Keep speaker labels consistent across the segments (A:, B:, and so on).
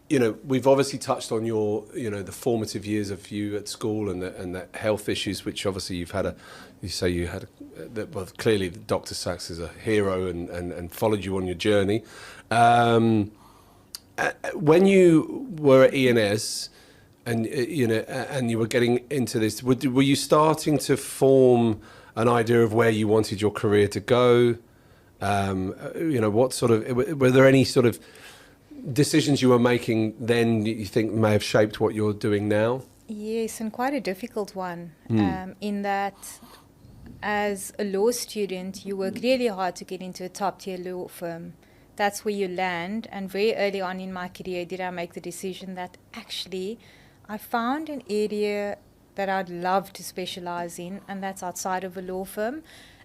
A: we've obviously touched on your, the formative years of you at school and the health issues, which obviously you say you had, well, clearly Dr. Sachs is a hero and followed you on your journey. When you were at ENS and, and you were getting into this, were you starting to form an idea of where you wanted your career to go? What sort of, were there any sort of decisions you were making then that you think may have shaped what you're doing now?
B: Yes, and quite a difficult one, in that as a law student, you work really hard to get into a top-tier law firm. That's where you land, and very early on in my career did I make the decision that actually I found an area that I'd love to specialize in, and that's outside of a law firm.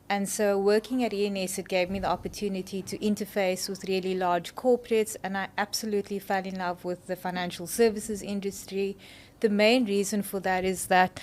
B: And so working at ENS, it gave me the opportunity to interface with really large corporates, and I absolutely fell in love with the financial services industry. The main reason for that is that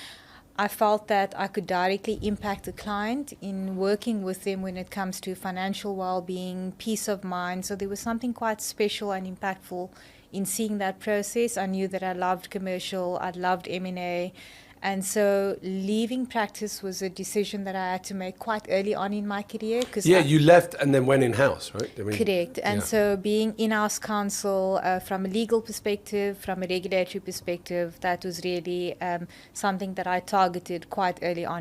B: I felt that I could directly impact the client in working with them when it comes to financial well-being, peace of mind. So there was something quite special and impactful in seeing that process. I knew that I loved commercial, I loved M&A. And so leaving practice was a decision that I had to make quite early on in my career.
A: You left and then went in-house, right?
B: Correct. And so being in-house counsel, from a legal perspective, from a regulatory perspective, that was really something that I targeted quite early on